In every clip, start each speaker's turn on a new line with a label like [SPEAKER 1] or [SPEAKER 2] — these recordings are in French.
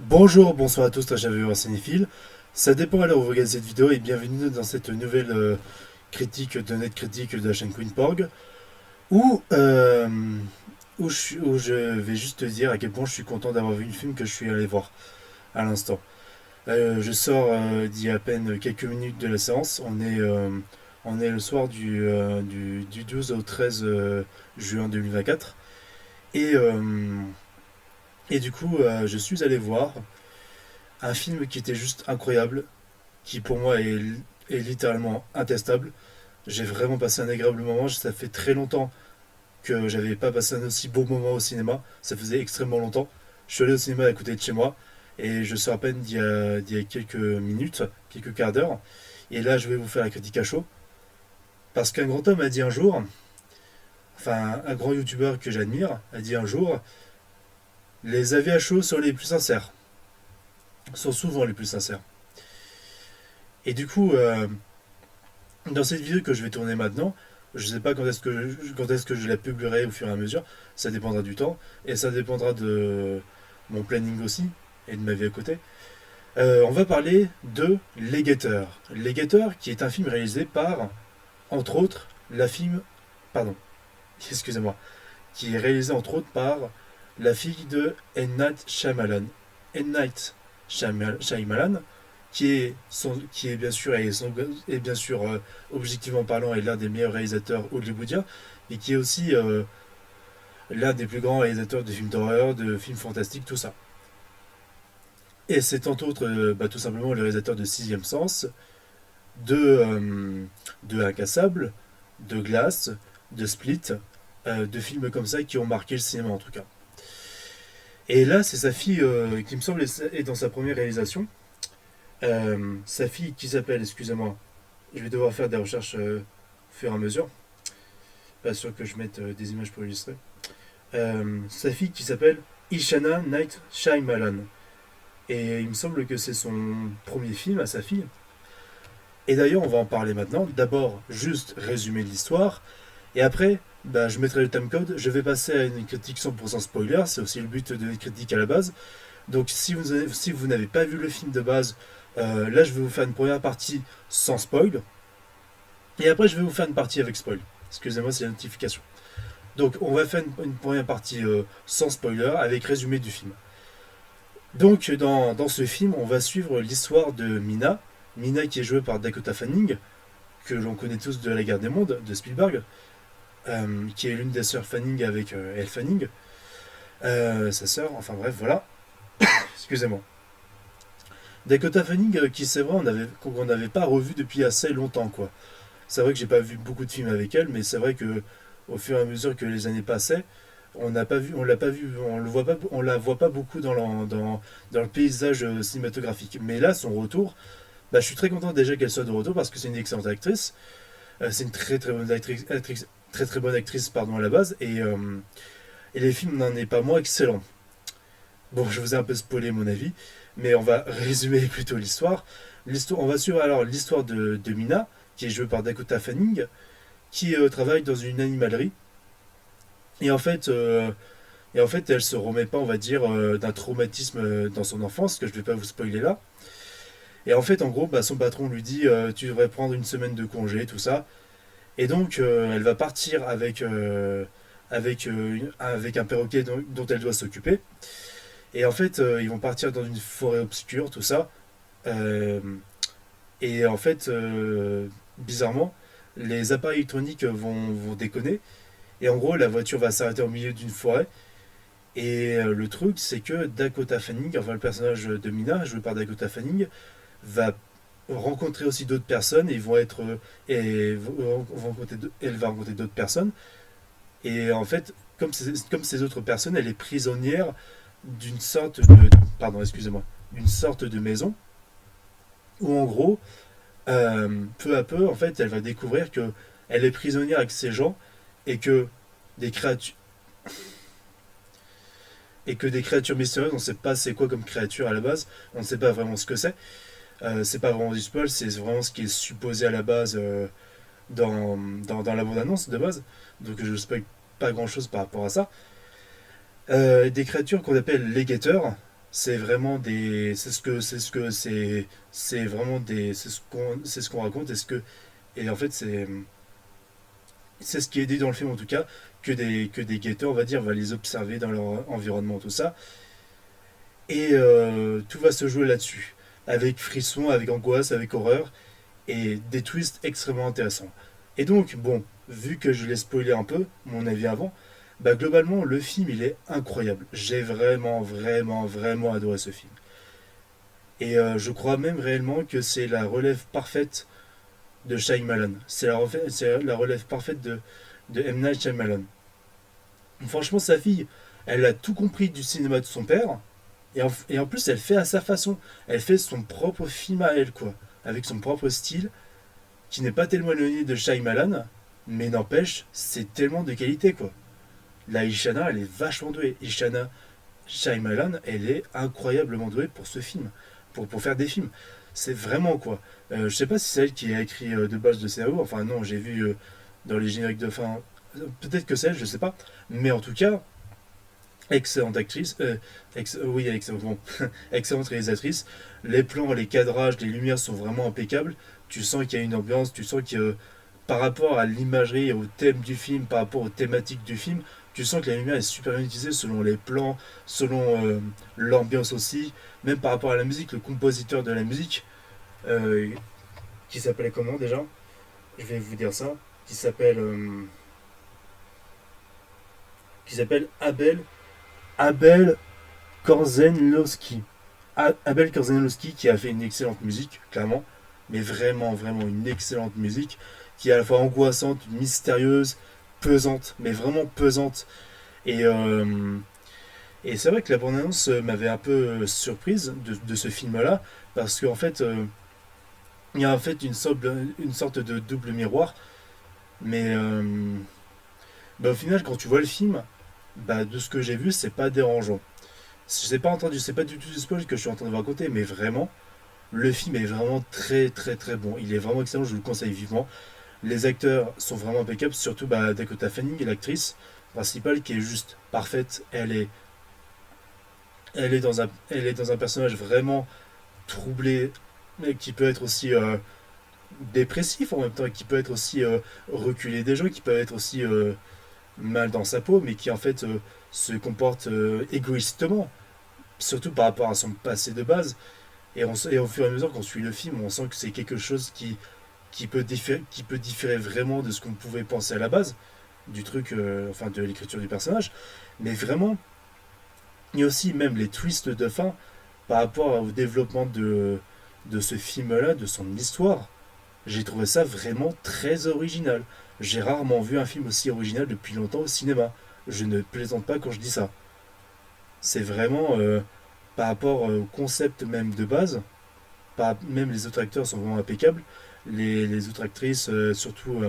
[SPEAKER 1] Bonjour, bonsoir à tous, très chers viewers cinéphiles. Ça dépend à l'heure où vous regardez cette vidéo et bienvenue dans cette nouvelle critique de Net Critique de la chaîne Queenporg où, où je vais juste te dire à quel point je suis content d'avoir vu une film que je suis allé voir à l'instant. Je sors d'il y a à peine quelques minutes de la séance. On est le soir du 12 au 13 juin 2024 et, euh, et du coup je suis allé voir un film qui était juste incroyable, qui pour moi est littéralement intestable. J'ai vraiment passé un agréable moment. Ça fait très longtemps que j'avais pas passé un aussi beau moment au cinéma. Ça faisait extrêmement longtemps. Je suis allé au cinéma à côté de chez moi et je sors à peine d'il y a quelques minutes, quelques quarts d'heure. Et là, je vais vous faire la critique à chaud. Parce qu'un grand homme a dit un jour, enfin un grand youtubeur que j'admire, a dit un jour, les avis à chaud sont les plus sincères. Sont souvent les plus sincères. Et du coup, dans cette vidéo que je vais tourner maintenant, je ne sais pas quand est-ce que je la publierai au fur et à mesure. Ça dépendra du temps et ça dépendra de mon planning aussi et de ma vie à côté. On va parler de Legator. Legator qui est un film réalisé par, entre autres, la film... Pardon, excusez-moi. Qui est réalisé entre autres par la fille de M. Night Shyamalan. M. Night Shyamalan, qui est bien sûr, et bien sûr objectivement parlant, est l'un des meilleurs réalisateurs hollywoodiens, et qui est aussi l'un des plus grands réalisateurs de films d'horreur, de films fantastiques, tout ça. Et c'est entre autres tout simplement le réalisateur de Sixième Sens, de, de Incassable, de Glass, de Split, de films comme ça qui ont marqué le cinéma en tout cas. Et là, c'est sa fille qui me semble est dans sa première réalisation. Sa fille qui s'appelle, excusez-moi, je vais devoir faire des recherches au fur et à mesure. Pas sûr que je mette des images pour illustrer. Sa fille qui s'appelle Ishana Night Shyamalan. Et il me semble que c'est son premier film à sa fille. Et d'ailleurs, on va en parler maintenant. D'abord, juste résumer l'histoire. Et après, je mettrai le timecode. Je vais passer à une critique 100% spoiler. C'est aussi le but de la critique à la base. Donc si vous n'avez pas vu le film de base, là je vais vous faire une première partie sans spoil. Et après je vais vous faire une partie avec spoil. Excusez-moi, c'est la notification. Donc on va faire une première partie sans spoiler avec résumé du film. Donc dans ce film, on va suivre l'histoire de Mina. Mina qui est jouée par Dakota Fanning, que l'on connaît tous de La Guerre des Mondes, de Spielberg, qui est l'une des sœurs Fanning avec Elle Fanning, sa sœur, enfin bref, voilà. Excusez-moi. Dakota Fanning, qui c'est vrai, qu'on n'avait pas revu depuis assez longtemps, quoi. C'est vrai que j'ai pas vu beaucoup de films avec elle, mais c'est vrai que au fur et à mesure que les années passaient, on l'a pas vu, on la voit pas beaucoup dans le paysage cinématographique. Mais là, son retour, je suis très content déjà qu'elle soit de retour parce que c'est une excellente actrice. C'est une très très bonne très très bonne actrice pardon à la base et les films n'en est pas moins excellents. Bon, je vous ai un peu spoilé mon avis, mais on va résumer plutôt l'histoire. On va suivre alors l'histoire de Mina, qui est jouée par Dakota Fanning, qui travaille dans une animalerie. Et en fait, euh, et en fait, elle se remet pas, on va dire, d'un traumatisme dans son enfance, que je vais pas vous spoiler là. Et en fait, en gros, son patron lui dit tu devrais prendre une semaine de congé, tout ça. Et donc, elle va partir avec un perroquet dont elle doit s'occuper. Et en fait, ils vont partir dans une forêt obscure, tout ça. Euh, et en fait, bizarrement, les appareils électroniques vont déconner. Et en gros, la voiture va s'arrêter au milieu d'une forêt. Et le truc, c'est que Dakota Fanning, enfin le personnage de Mina, joué par Dakota Fanning, va rencontrer aussi d'autres personnes et ils vont être elle va rencontrer d'autres personnes et en fait comme ces autres personnes elle est prisonnière d'une sorte de pardon excusez-moi d'une sorte de maison où en gros peu à peu en fait elle va découvrir que elle est prisonnière avec ces gens et que des créatures des créatures mystérieuses on ne sait pas c'est quoi comme créature à la base on ne sait pas vraiment ce que c'est pas vraiment du spoil c'est vraiment ce qui est supposé à la base dans la bande-annonce de base donc je ne spoil pas grand chose par rapport à ça des créatures qu'on appelle les guetteurs C'est vraiment des, c'est vraiment des, c'est ce qu'on raconte, et en fait c'est ce qui est dit dans le film en tout cas, que des guetteurs, on va dire, va les observer dans leur environnement, tout ça, et tout va se jouer là-dessus, avec frisson, avec angoisse, avec horreur, et des twists extrêmement intéressants. Et donc, bon, vu que je l'ai spoilé un peu, mon avis avant, bah globalement, le film, il est incroyable. J'ai vraiment, vraiment, vraiment adoré ce film. Et je crois même réellement que c'est la relève parfaite de Shyamalan. C'est la relève parfaite de M. Night Shyamalan. Franchement, sa fille, elle a tout compris du cinéma de son père. Et en plus, elle fait à sa façon. Elle fait son propre film à elle, quoi. Avec son propre style, qui n'est pas tellement éloigné de Shyamalan, mais n'empêche, c'est tellement de qualité, quoi. La Ishana, elle est vachement douée. Ishana Shyamalan, elle est incroyablement douée pour ce film, pour faire des films. C'est vraiment quoi. Je sais pas si c'est elle qui a écrit de base de scénario. Enfin non, j'ai vu dans les génériques de fin. Peut-être que c'est elle, je sais pas. Mais en tout cas, excellente actrice. Oui, excellente, bon, excellente réalisatrice. Les plans, les cadrages, les lumières sont vraiment impeccables. Tu sens qu'il y a une ambiance. Tu sens que par rapport à l'imagerie, au thème du film, par rapport aux thématiques du film, tu sens que la lumière est super bien utilisée selon les plans, selon l'ambiance aussi, même par rapport à la musique, le compositeur de la musique, euh, qui s'appelait comment déjà? Je vais vous dire ça, qui s'appelle Abel Korzenlowski. Abel Korzenlowski qui a fait une excellente musique, clairement, mais vraiment, vraiment une excellente musique, qui est à la fois angoissante, mystérieuse, pesante, mais vraiment pesante. Et, euh, et c'est vrai que la bande-annonce m'avait un peu surprise de ce film-là, parce qu'en fait, il y a en fait une sorte de double miroir, mais bah, au final, quand tu vois le film, bah, de ce que j'ai vu, c'est pas dérangeant. Je sais pas entendu, c'est pas du tout du spoil que je suis en train de vous raconter, mais vraiment, le film est vraiment très très très bon. Il est vraiment excellent, je vous le conseille vivement. Les acteurs sont vraiment impeccables, surtout bah, Dakota Fanning, l'actrice principale, qui est juste parfaite. Elle est dans un personnage vraiment troublé, mais qui peut être aussi dépressif en même temps, qui peut être aussi reculé des gens, qui peut être aussi mal dans sa peau, mais qui en fait se comporte égoïstement, surtout par rapport à son passé de base. Et au fur et à mesure qu'on suit le film, on sent que c'est quelque chose qui peut différer vraiment de ce qu'on pouvait penser à la base, du truc, enfin de l'écriture du personnage. Mais vraiment, il y a aussi même les twists de fin par rapport au développement de ce film-là, de son histoire. J'ai trouvé ça vraiment très original. J'ai rarement vu un film aussi original depuis longtemps au cinéma. Je ne plaisante pas quand je dis ça. C'est vraiment par rapport au concept même de base. Même les autres acteurs sont vraiment impeccables. Les autres actrices, surtout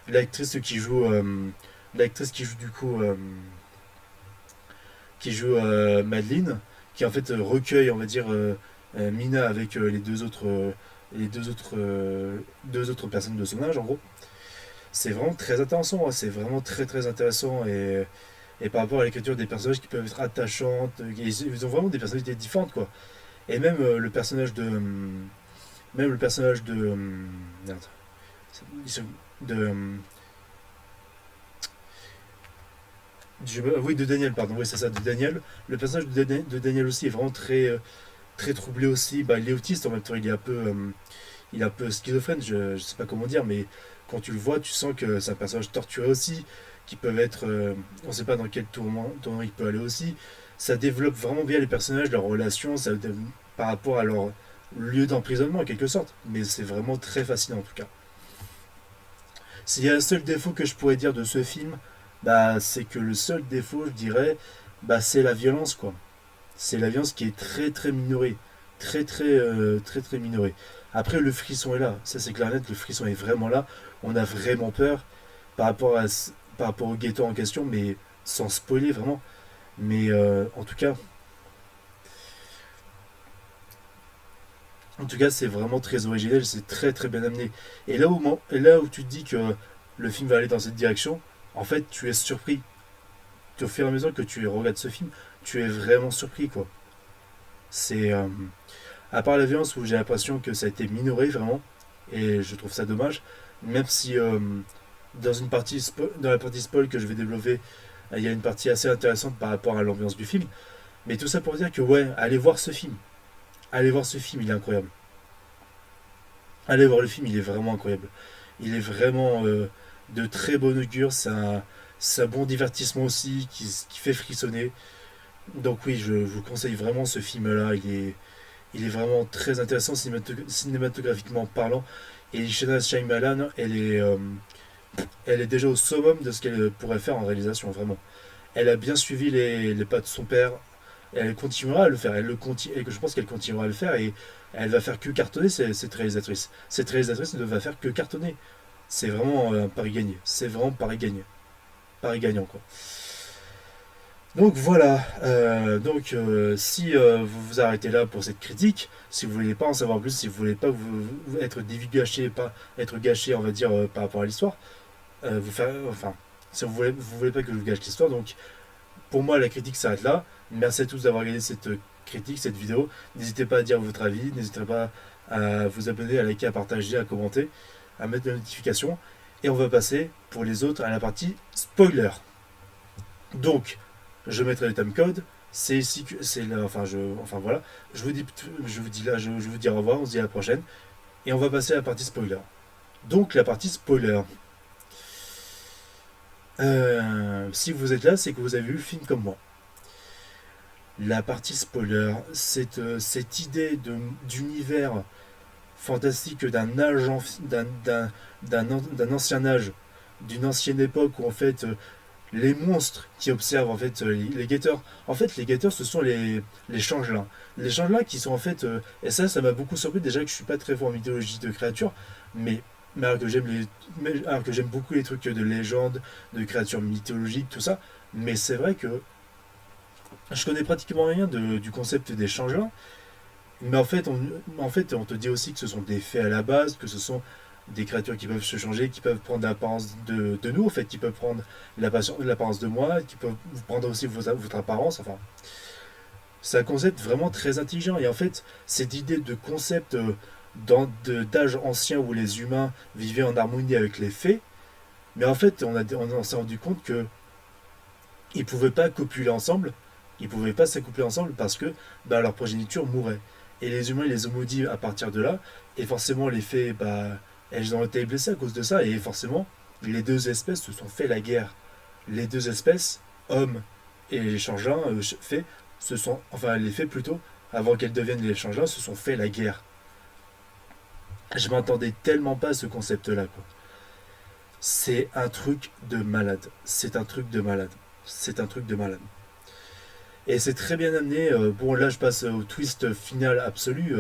[SPEAKER 1] l'actrice l'actrice qui joue du coup, qui joue Madeleine, qui en fait recueille, on va dire, Mina avec deux autres personnes de son âge en gros. C'est vraiment très intéressant, hein, c'est vraiment très très intéressant et par rapport à l'écriture des personnages qui peuvent être attachantes, ils ont vraiment des personnalités différentes quoi. Et même le personnage de merde, de oui de Daniel pardon, oui c'est ça de Daniel. Le personnage de Daniel aussi est vraiment très très troublé aussi. Bah, il est autiste en même temps, il est un peu schizophrène, je sais pas comment dire, mais quand tu le vois, tu sens que c'est un personnage torturé aussi, qui peuvent être, on sait pas dans quel tournant il peut aller aussi. Ça développe vraiment bien les personnages, leurs relations, par rapport à leur lieu d'emprisonnement en quelque sorte. Mais c'est vraiment très fascinant en tout cas. S'il y a un seul défaut que je pourrais dire de ce film, bah c'est que le seul défaut, je dirais, bah c'est la violence quoi. C'est la violence qui est très très minorée. Très très minorée. Après, le frisson est là. Ça, c'est clair et net, le frisson est vraiment là. On a vraiment peur par rapport, par rapport au ghetto en question, mais sans spoiler vraiment. Mais en tout cas, c'est vraiment très original, c'est très très bien amené. Et là où tu te dis que le film va aller dans cette direction, en fait, tu es surpris. Au fur et à mesure que tu regardes ce film, tu es vraiment surpris, quoi. C'est à part la violence où j'ai l'impression que ça a été minoré vraiment, et je trouve ça dommage, même si dans la partie spoil que je vais développer, il y a une partie assez intéressante par rapport à l'ambiance du film. Mais tout ça pour dire que ouais, allez voir ce film. Allez voir ce film, il est incroyable. Allez voir le film, il est vraiment incroyable. Il est vraiment de très bon augure, c'est un bon divertissement aussi qui fait frissonner. Donc oui, je vous conseille vraiment ce film-là, il est vraiment très intéressant cinématographiquement parlant. Et Ishana Shyamalan, elle est déjà au summum de ce qu'elle pourrait faire en réalisation, vraiment. Elle a bien suivi les pas de son père, elle continuera à le faire, et je pense qu'elle continuera à le faire, et elle va faire que cartonner cette réalisatrice. Cette réalisatrice ne va faire que cartonner. C'est vraiment un pari gagné. C'est vraiment pari gagné. Pari gagnant, quoi. Donc voilà, si vous vous arrêtez là pour cette critique, si vous voulez pas en savoir plus, si vous voulez pas être gâché, pas être gâché, on va dire, par rapport à l'histoire, enfin, si vous voulez pas que je vous gâche l'histoire, donc pour moi la critique s'arrête là. Merci à tous d'avoir regardé cette critique, cette vidéo. N'hésitez pas à dire votre avis, n'hésitez pas à vous abonner, à liker, à partager, à commenter, à mettre la notification. Et on va passer pour les autres à la partie spoiler. Donc, je mettrai le timecode. C'est ici que c'est là, enfin voilà. Je vous dis au revoir, on se dit à la prochaine. Et on va passer à la partie spoiler. Donc la partie spoiler. Si vous êtes là, c'est que vous avez vu le film comme moi. La partie spoiler, cette idée d'univers fantastique d'un ancien âge, d'une ancienne époque où en fait les monstres qui observent en fait les guetteurs. En fait, les guetteurs, ce sont les changelins. Les changelins qui sont en fait. Et ça m'a beaucoup surpris. Déjà que je suis pas très fort en mythologie de créatures, mais, alors que j'aime beaucoup les trucs de légendes, de créatures mythologiques, tout ça. Mais c'est vrai que je connais pratiquement rien du concept des changelins. Mais en fait, on te dit aussi que ce sont des faits à la base, que ce sont des créatures qui peuvent se changer, qui peuvent prendre l'apparence de nous, en fait, qui peuvent prendre l'apparence de moi, qui peuvent prendre aussi votre apparence. Enfin, c'est un concept vraiment très intelligent. Et en fait, cette idée de concept d'âge ancien où les humains vivaient en harmonie avec les fées, mais en fait, on s'est rendu compte que ils pouvaient pas copuler ensemble, ils pouvaient pas s'accoupler ensemble parce que bah, leur progéniture mourait. Et les humains, ils les ont maudits à partir de là, et forcément, les fées, bah, elles ont été blessées à cause de ça, et forcément, les deux espèces se sont fait la guerre. Les deux espèces, hommes et les changelins, fées, enfin les fées plutôt, avant qu'elles deviennent les changelins, se sont fait la guerre. Je m'attendais tellement pas à ce concept-là, quoi. C'est un truc de malade. C'est un truc de malade. C'est un truc de malade. Et c'est très bien amené. Bon, là, je passe au twist final absolu,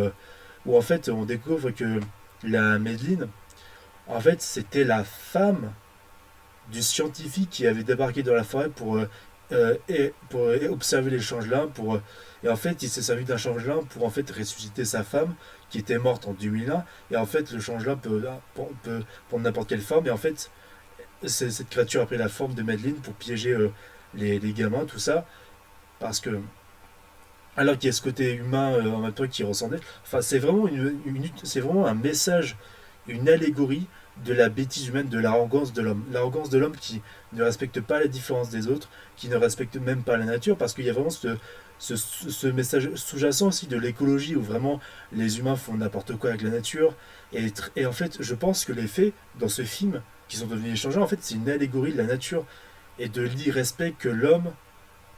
[SPEAKER 1] où en fait, on découvre que la Madeline, en fait, c'était la femme du scientifique qui avait débarqué dans la forêt pour observer les changelins. Et en fait, il s'est servi d'un changelin pour en fait ressusciter sa femme qui était morte en 2001. Et en fait, le changelin peut prendre n'importe quelle forme. Et en fait, cette créature a pris la forme de Madeline pour piéger les gamins, tout ça. Parce que, alors qu'il y a ce côté humain en même temps qui ressemblait. Enfin, c'est vraiment un message, une allégorie de la bêtise humaine, de l'arrogance de l'homme. L'arrogance de l'homme qui ne respecte pas la différence des autres, qui ne respecte même pas la nature, parce qu'il y a vraiment ce message sous-jacent aussi de l'écologie, où vraiment les humains font n'importe quoi avec la nature. Et en fait, je pense que les faits dans ce film, qui sont devenus échangés, en fait, c'est une allégorie de la nature et de l'irrespect que l'homme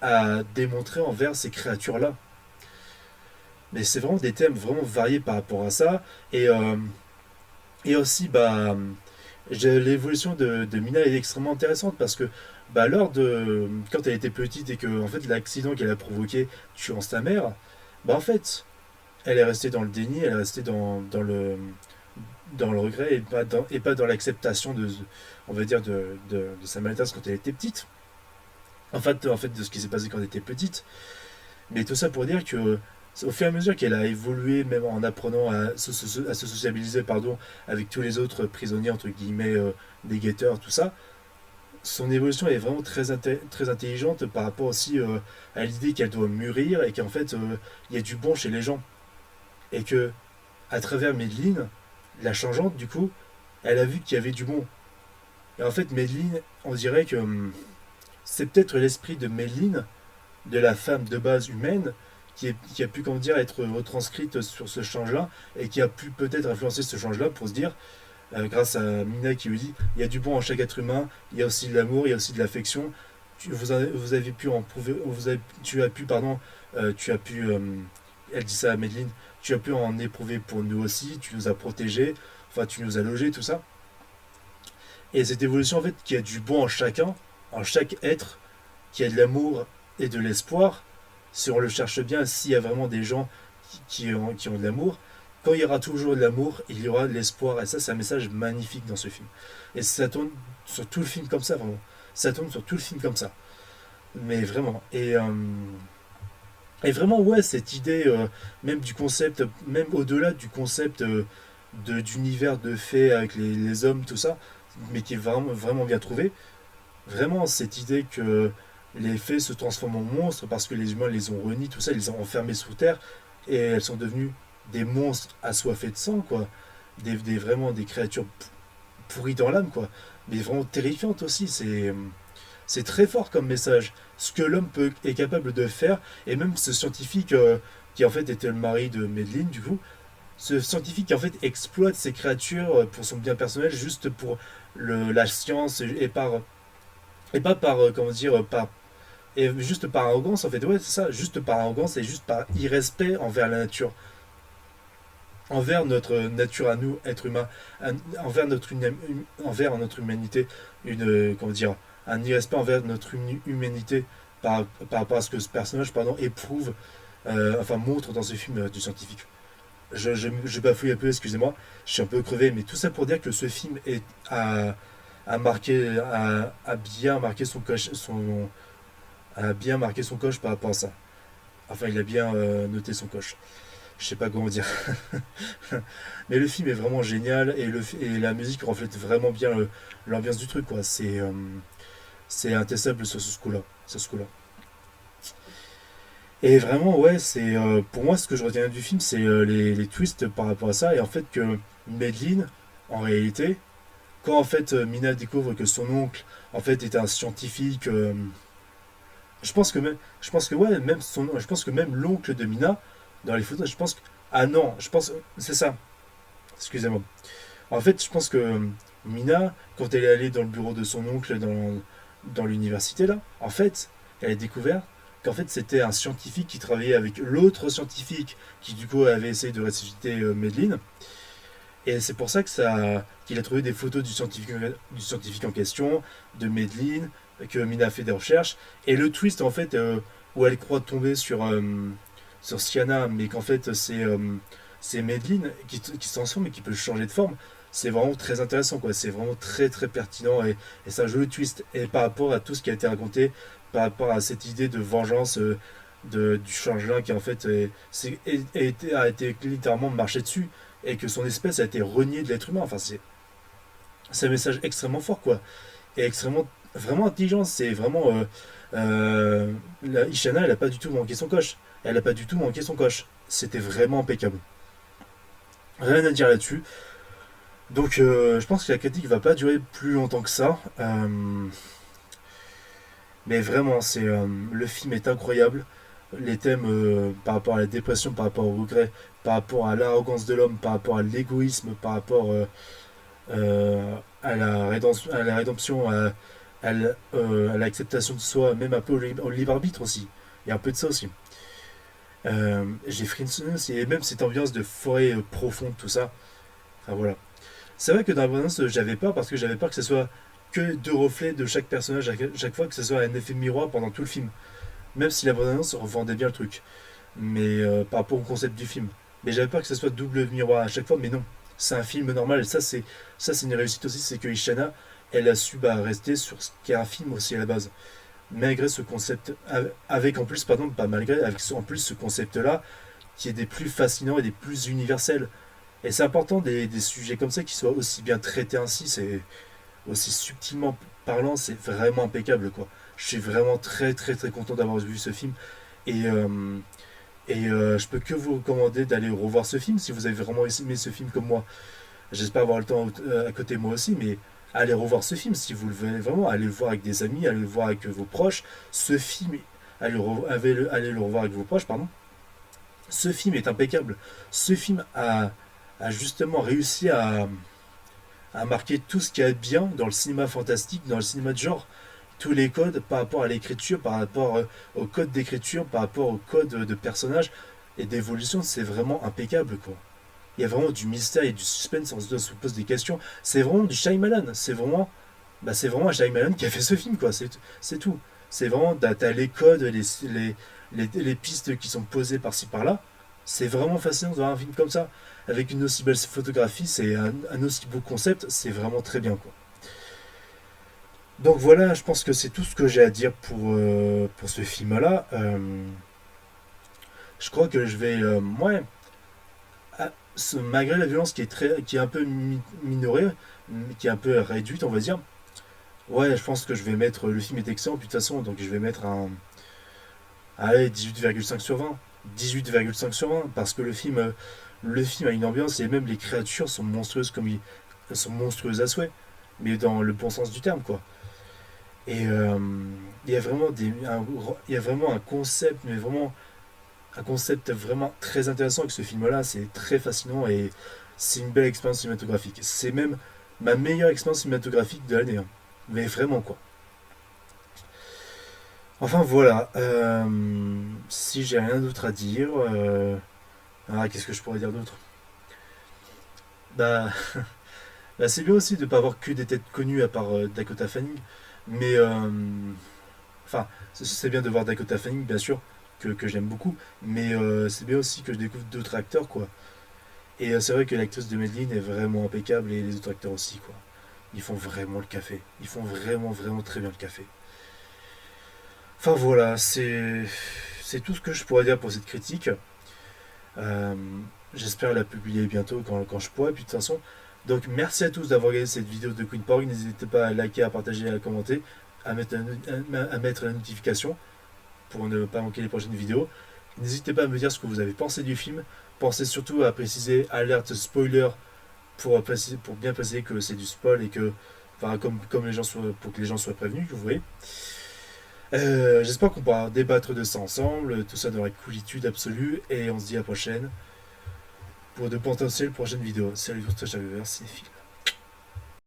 [SPEAKER 1] a démontré envers ces créatures-là. Mais c'est vraiment des thèmes vraiment variés par rapport à ça. Et aussi, bah, l'évolution de Mina est extrêmement intéressante parce que bah, quand elle était petite et que en fait, l'accident qu'elle a provoqué tuant sa mère, bah, en fait, elle est restée dans le déni, elle est restée dans le regret et pas dans l'acceptation on va dire, de sa maltraitance quand elle était petite. En fait, de ce qui s'est passé quand elle était petite. Mais tout ça pour dire que au fur et à mesure qu'elle a évolué, même en apprenant à se sociabiliser avec tous les autres prisonniers, entre guillemets, des guetteurs, tout ça, son évolution est vraiment très intelligente par rapport aussi à l'idée qu'elle doit mûrir et qu'en fait il y a du bon chez les gens et que à travers Madeline, la changeante du coup, elle a vu qu'il y avait du bon. Et en fait Madeline, on dirait que c'est peut-être l'esprit de Madeline, de la femme de base humaine, qui a pu comment dire être retranscrite sur ce change-là et qui a pu peut-être influencer ce change-là pour se dire grâce à Mina qui lui dit il y a du bon en chaque être humain, il y a aussi de l'amour, il y a aussi de l'affection. Vous avez pu en prouver, tu as pu, pardon, tu as pu, elle dit ça à Medline, tu as pu en éprouver pour nous aussi, tu nous as protégés, enfin tu nous as logés, tout ça. Et cette évolution en fait qui a du bon en chacun, en chaque être, qui a de l'amour et de l'espoir, si on le cherche bien, s'il y a vraiment des gens qui ont de l'amour, quand il y aura toujours de l'amour, il y aura de l'espoir. Et ça, c'est un message magnifique dans ce film. Et ça tourne sur tout le film comme ça, vraiment. Ça tourne sur tout le film comme ça. Mais vraiment. Et vraiment, ouais, cette idée, même du concept, même au-delà du concept d'univers de fées avec les hommes, tout ça, mais qui est vraiment, vraiment bien trouvé. Vraiment, cette idée que les fées se transforment en monstres parce que les humains les ont reniés, tout ça, ils les ont enfermés sous terre et elles sont devenues des monstres assoiffés de sang, quoi. Vraiment des créatures pourries dans l'âme, quoi. Mais vraiment terrifiantes aussi. C'est très fort comme message. Ce que est capable de faire, et même ce scientifique qui en fait était le mari de Medline, du coup, ce scientifique qui en fait exploite ces créatures pour son bien personnel, juste pour la science et pas par, comment dire, par et juste par arrogance, en fait, ouais, c'est ça, juste par arrogance et juste par irrespect envers la nature, envers notre nature à nous, être humain, envers notre humanité, comment dire, un irrespect envers notre humanité par rapport à ce que ce personnage pardon, éprouve, enfin montre dans ce film du scientifique. Je bafouille un peu, excusez-moi, je suis un peu crevé, mais tout ça pour dire que ce film a bien marqué a bien marqué son coche par rapport à ça. Enfin, il a bien noté son coche. Je sais pas comment dire. Mais le film est vraiment génial et la musique reflète vraiment bien l'ambiance du truc, quoi. C'est intestable sur ce coup-là. Sur ce coup-là. Et vraiment, ouais, pour moi ce que je retiens du film, c'est les twists par rapport à ça. Et en fait, que Madeline, en réalité, quand en fait Mina découvre que son oncle, en fait, était un scientifique. Je pense que ouais, je pense que même l'oncle de Mina, dans les photos, je pense que. Ah non, je pense. C'est ça, excusez-moi. En fait, je pense que Mina, quand elle est allée dans le bureau de son oncle dans l'université, là, en fait, elle a découvert qu'en fait, c'était un scientifique qui travaillait avec l'autre scientifique qui, du coup, avait essayé de ressusciter Medline. Et c'est pour ça qu'il a trouvé des photos du scientifique en question, de Medline, que Mina a fait des recherches. Et le twist, en fait, où elle croit tomber sur Sienna, mais qu'en fait, c'est Medline qui se transforme et qui peut changer de forme. C'est vraiment très intéressant, quoi. C'est vraiment très très pertinent et c'est un joli twist. Et par rapport à tout ce qui a été raconté, par rapport à cette idée de vengeance du changelin qui en fait a été littéralement marché dessus et que son espèce a été reniée de l'être humain. Enfin, c'est un message extrêmement fort, quoi. Et extrêmement, vraiment intelligent. C'est vraiment. Ishana, elle a pas du tout manqué son coche. Elle a pas du tout manqué son coche. C'était vraiment impeccable. Rien à dire là-dessus. Donc, je pense que la critique va pas durer plus longtemps que ça. Mais vraiment, le film est incroyable. Les thèmes par rapport à la dépression, par rapport au regret, par rapport à l'arrogance de l'homme, par rapport à l'égoïsme, par rapport à la rédemption, à l'acceptation de soi, même un peu au libre arbitre aussi. Il y a un peu de ça aussi. J'ai frissonné aussi, et même cette ambiance de forêt profonde, tout ça. Enfin voilà. C'est vrai que dans la bande j'avais peur parce que j'avais peur que ce soit que deux reflets de chaque personnage à chaque fois, que ce soit un effet miroir pendant tout le film. Même si la bande-annonce revendait bien le truc. Mais par rapport au concept du film. Mais j'avais peur que ce soit double miroir à chaque fois, mais non. C'est un film normal, et ça c'est une réussite aussi, c'est que Ishana, elle a su rester sur ce qu'est un film aussi à la base. Malgré ce concept, avec en plus, pardon, pas malgré, avec en plus ce concept-là, qui est des plus fascinants et des plus universels. Et c'est important des sujets comme ça qui soient aussi bien traités ainsi, c'est aussi subtilement parlant, c'est vraiment impeccable, quoi. Je suis vraiment très très très content d'avoir vu ce film. Et, je peux que vous recommander d'aller revoir ce film si vous avez vraiment aimé ce film comme moi. J'espère avoir le temps à côté de moi aussi, mais allez revoir ce film si vous le voulez vraiment. Allez le voir avec des amis, allez le voir avec vos proches. Ce film, allez le revoir avec vos proches, pardon. Ce film est impeccable. Ce film a justement réussi à marquer tout ce qu'il y a de bien dans le cinéma fantastique, dans le cinéma de genre. Tous les codes par rapport à l'écriture, par rapport au code d'écriture, par rapport au code de personnages et d'évolution, c'est vraiment impeccable, quoi. Il y a vraiment du mystère et du suspense, on se pose des questions. C'est vraiment du Shyamalan, c'est vraiment Shyamalan qui a fait ce film, quoi. C'est tout. C'est vraiment, t'as les codes, les pistes qui sont posées par-ci par-là. C'est vraiment fascinant de voir un film comme ça, avec une aussi belle photographie, c'est un aussi beau concept, c'est vraiment très bien, quoi. Donc voilà, je pense que c'est tout ce que j'ai à dire pour ce film-là. Je crois que je vais, ouais, malgré la violence qui est un peu minorée, qui est un peu réduite, on va dire. Ouais, je pense que je vais mettre, le film est excellent, puis de toute façon, donc je vais mettre allez, 18,5 sur 20. 18,5 sur 20, parce que le film a une ambiance et même les créatures sont monstrueuses elles sont monstrueuses à souhait, mais dans le bon sens du terme, quoi. Et il y a vraiment il y a vraiment un concept, mais vraiment un concept vraiment très intéressant avec ce film-là. C'est très fascinant et c'est une belle expérience cinématographique. C'est même ma meilleure expérience cinématographique de l'année, hein. Mais vraiment, quoi. Enfin voilà. Si j'ai rien d'autre à dire, qu'est-ce que je pourrais dire d'autre? Bah, bah, c'est bien aussi de ne pas avoir que des têtes connues à part Dakota Fanning. Mais enfin, c'est bien de voir Dakota Fanning, bien sûr, que j'aime beaucoup. Mais c'est bien aussi que je découvre d'autres acteurs, quoi. Et c'est vrai que l'actrice de Medellin est vraiment impeccable et les autres acteurs aussi, quoi. Ils font vraiment le café. Ils font vraiment, vraiment très bien le café. Enfin voilà, c'est tout ce que je pourrais dire pour cette critique. Euh, J'espère la publier bientôt quand je pourrai, puis de toute façon. Donc merci à tous d'avoir regardé cette vidéo de Queen Porg. N'hésitez pas à liker, à partager, à commenter, à mettre la notification pour ne pas manquer les prochaines vidéos. N'hésitez pas à me dire ce que vous avez pensé du film. Pensez surtout à préciser alerte spoiler pour bien préciser que c'est du spoil et que, enfin, comme les gens pour que les gens soient prévenus, vous voyez. J'espère qu'on pourra débattre de ça ensemble, tout ça dans la coolitude absolue, et on se dit à la prochaine pour de potentielles prochaines vidéos. Salut tout le monde, cinéphile.